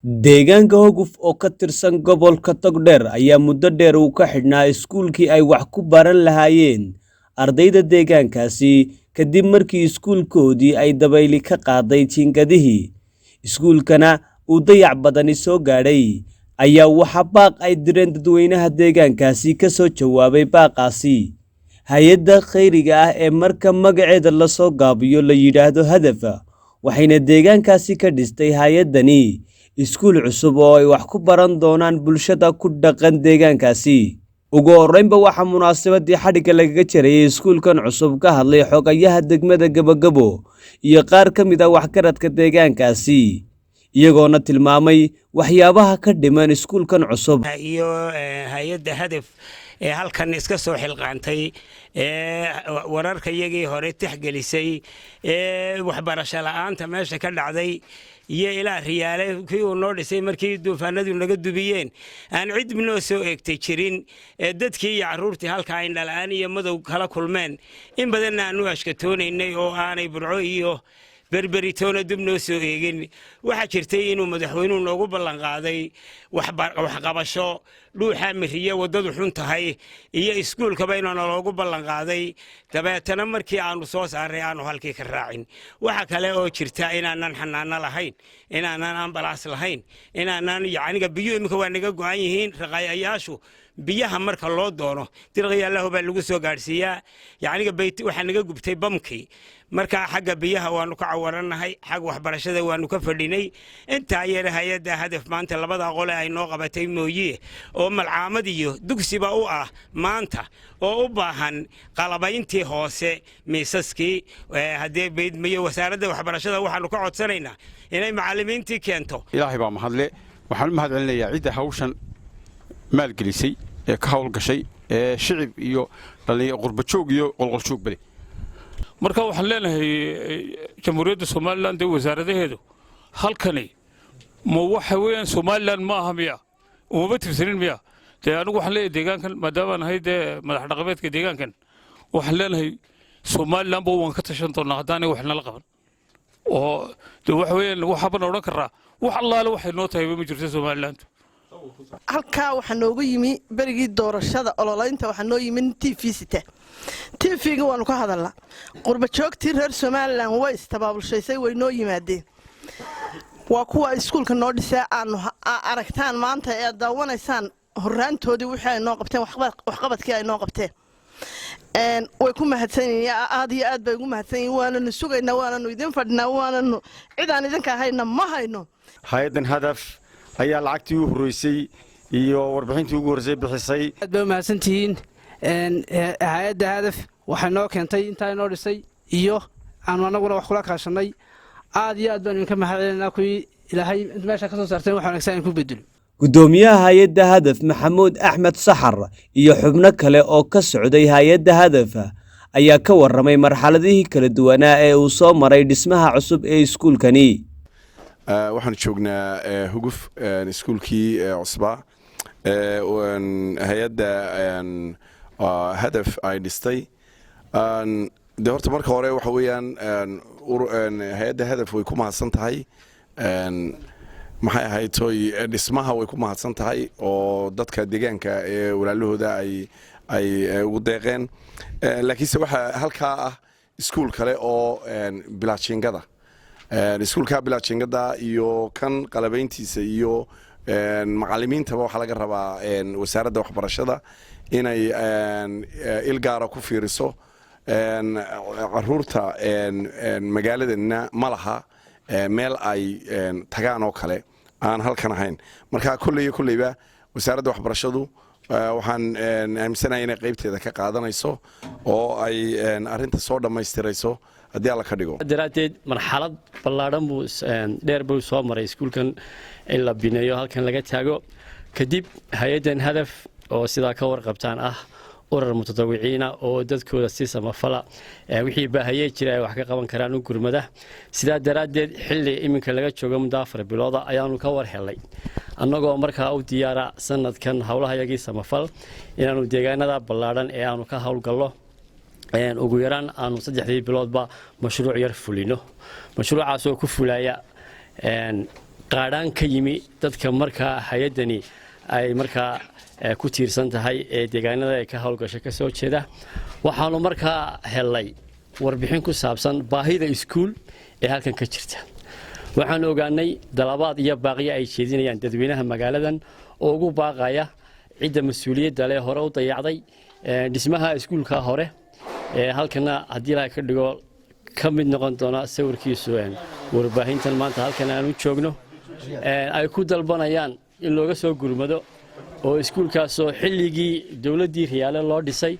Deegaanka Hoguf oo ka tirsan gobolka Togdheer ayaa muddo dheer uu ka xidhnaa iskuulkii ay wax ku baran lahaayeen ardayda deegaankaasi kadib markii iskuulkoodii ay dabayli ka qaaday jiingadihii. Iskuulkana uu dayac badani soo gaadhay ayaa waxa baaq ay direen dadweynaha deegaankaasi ka soo jawaabay baaqaasi. Hay'adda khayriga ah ee marka magaceeda la soo gaabiyo la yiraahdo Hadaf waxayna deegaankaasi ka dhistay hay'addani iskuul cusub oo ay wax ku baran doonaan bulshada ku dhaqan deegaankaasi. Ugu horreynba waxaa munaasabadii xadhigga lagaga jaray iskuulkan cusub ka hadlay xogayaha degmada Gabagabo iyo qaar ka mid ah waxgaradka deegaankaasi, iyagoona tilmaamay waxyaabaha ka dhiman iskuulkan cusub. iyo hay'adda Hadaf ee halkan iska soo xilqaantay wararka iyagii hore tixgelisay waxbarasho la'aanta meesha ka dhacday iyo ilaa riyaale kii uu noo dhisay markii duufaanadu naga dubiyeen aan cid noo soo eegtay jirin dadkii iyo carruurtii halka ay dhalaan iyo madow kala kulmeen in badanna aanu ashkatoonaynay oo aanay burco iyo berberitoona dib noo soo eegin. waxaa jirtay inuu madaxweynuhu noogu ballan qaaday waxqabasho dhuuxa miriye waddadu xun tahay iyo iskuulkaba inaana loogu ballan qaaday, dabeetana markii aanu soo saaray aanu halkii ka raacin. waxa kale oo jirta inaanan xanaano lahayn, inaanan ambalaas lahayn, inaanan yacniga biyo imika waa naga go'an yihiin. raqaayayaashu biyaha marka loo doono dirqiyaallahu baa lagu soo gaadhsiiyaa, yacniga bayti waxaa naga gubtay bamkii. marka xagga biyaha waanu ka cawaranahay, xag waxbarashada waanu ka fadhinay. intaa yara hay'adda Hadaf maanta labada qole ay noo qabatay mooye oo malcaamad iyo dugsiba u ah maanta oo u baahan qalabayntii hoose miisaskii. haddii beedmayo wasaaradda waxbarashada waxaanu ka codsanaynaa inay macallimiintii keento. ilaahay baa mahadle. waxaan u mahad celinayaa cidda hawshan maalgelisay ee ka hawlgashay ee shicib iyo qurbajoog iyo qolqoljoog bale. marka waxaan leenahay jamhuuriyadda Soomaaliland ee wasaaradaheedu halkani ma waxa weeyaan Soomaaliland ma aha miya uma tirsanin miya anigu waxaan leeyahay deegaankan maadaama aan ahay madax dhaqameedka deegaankan waxaan leenahay Soomaaliland buu waan ka tashan doonaa haddaan wax nala qaban oo waxa weeyaan waxa baan oran karaa wax allaale waxay noo tahay ma jirto Soomaaliland. halkaa waxaa noogu yimi berigii doorashada ololaynta waxaa noo yimi TV sita TV-ga waanu ka hadalnaa. qurbajoogtii reer Soomaaliland way istabaabulshaysay way noo yimaadeen. waa kuwa iskuulka noo dhisay aanu aragtaan maanta ee daawanaysaan horraantoodii wixii ay noo qabteen waxqabadkii ay noo qabteen. way ku mahadsanyihiin aad iyo aad bay ugu mahadsanyihiin. waananu sugaynaa, waananu idin fadhinaa, waananu cidaan idinka hayna ma hayno. hay'addan Hadaf ayaa lacagtii u horeysay iyo warbixintii ugu horeysay bixisay. aad bay mahadsantihiin. hay'adda Hadaf waxay noo keentay intaa noo dhisay iyo aan anaguna wax kula kaashanay. aad iyo aad baan idinka mahadcelinaynaa kuwii ilaahay meesha ka soo saarteen wax wanaagsan in ku bedelo. Gudoomiyaha hay'adda Hadaf Maxamuud Axmed Saxar iyo xubno kale oo ka socday hay'adda Hadaf ayaa ka warramay marxaladihii kala duwanaa ee uu soo maray dhismaha cusub ee iskuulkani. waxaan joognaa Hoguf iskuulkii cusba hay'adda Hadaf ay dhistay. de horta marka hore waxa weeyaan hay'adda Hadaf way ku mahadsan tahay. maxay ahayd toy dhismaha way ku mahadsan tahay oo dadka deegaanka ee walaalahooda ay ugu deeqeen. laakiinse waxa halkaa ah iskuul kale oo bilaashingada iskuulka bilaashingada iyo kan qalabayntiisa iyo macallimiintaba waxa laga rabaa wasaaradda waxbarashada inay ilgaara ku fiiriso. carruurta magaaladana ma laha meel ay tagaan oo kale aan halkan ahayn. marka kulleyba wasaaradda waxbarashadu waxaan aaminsanahay inay qaybteeda ka qaadanayso oo ay arrinta soo dhammaystirayso haddii alla ka dhigo. daraadeed marxalad ballaadhan buu dheer buu soo maray iskuulkan in la bineeyo halkan laga taago. kadib hay'addan Hadaf oo sidaa ka warqabtaan ah urur mutadawiciina oo dadkooda si samafala wixii baahiyay jira ay wax ka qaban karaan u gurmada. sidaa daraadeed xilli iminka laga joogo muddo 4 bilood ayaanu ka war helay annagoo markaa u diyaara sanadkan hawlahayagii samafal inaanu deegaanada ballaadhan ee aanu ka hawlgallo ugu yaraan aanu 3 biloodba mashruuc yar fulino. mashruucaas oo ku fulaya qaadhaan ka yimi dadka markaa hay'adani ay markaa ku tiirsan tahay ee deegaanada ay ka howlgasho ka soo jeeda waxaanu markaa helay warbixin ku saabsan baahida iskuul ee halkan ka jirta waxaan ogaanay dalabaad iyo baaqiyo ay jeedinayaan dadweynaha magaaladan oo ugu baaqaya cidda mas'uuliyadda leh hore u dayacday dhismaha iskuulka hore halkana haddii la ka dhigo ka mid noqon doona sawirkiisu warbaahintan maanta halkan aanu joogno ay ku dalbanayaan in looga soo gurmado oo iskuulkaas oo xilligii dawladdii riyaale loo dhisay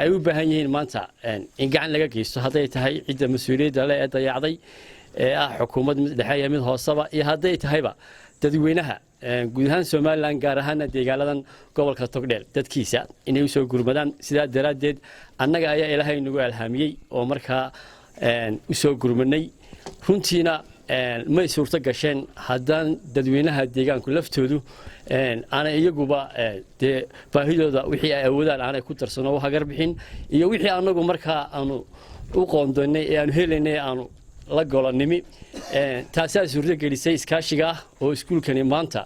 ay u baahan yihiin maanta in gacan laga geysto hadday tahay cidda mas'uuliyadda leh ee dayacday ee ah xukuumad mid dhexe iyo mid hooseba iyo hadday tahayba dadweynaha guud ahaan Soomaaliland gaar ahaan deegaanadan gobolka Togdheer dadkiisa inay u soo gurmadaan sidaa daraadeed annaga ayaa Ilaahay nagu ilhaamiyay oo markaa u soo gurmanay runtiina ma suurto gasheen haddaan dadweynaha deegaanku laftoodu ana iyaguba baahidooda wixii ay awoodaan aanay ku tarsano oo hagar bixin iyo wixii anagu markaa aanu u qoondoonay ee aanu helaynay aanu la golanimi taasoo suurto gelisay iskaashiga oo iskuulkani maanta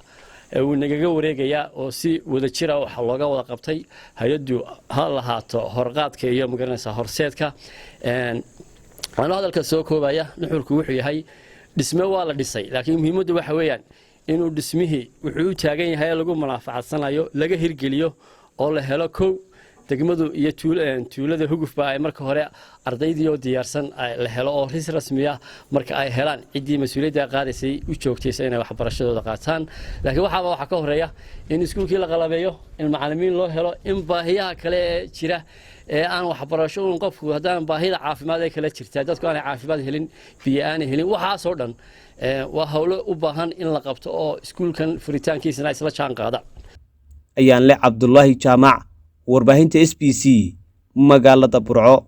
uu nagaga wareegaya oo si wada jira waxa looga wada qabtay hay'addu ha lahaato horqaadka iyo magaranaysa horseedka ana hadalka soo koobaya nuxurku wuxuu yahay dhisme waa la dhisay laakiin muhiimaddu waxa weeyaan inuu dhismihii wuxuu u taagan yahay lagu manaafacadsanayo laga hirgeliyo oo la helo kow degmadu iyo tuulada hugufba ay marka hore ardaydii oo diyaarsan la helo oo rasmi ah marka ay helaan cidii mas'uuliyadda qaadaysay u joogtaysa inay waxbarashadooda qaataan laakiin waxa ka horeeya in iskuulkii la qalabeeyo in macallimiin loo helo in baahiyaha kale ee jira ee aan waxbarasho qofku haddaan baahida caafimaad ay kala jirtaa dadku aan caafimaad helin biyo aan helin waxa soo dhan waa hawlo u baahan in la qabto oo iskuulkan furitaankiisana isla jaan qaada ayaan le Cabdullaahi Jaamac warbaahinta SBC magaalada Burco.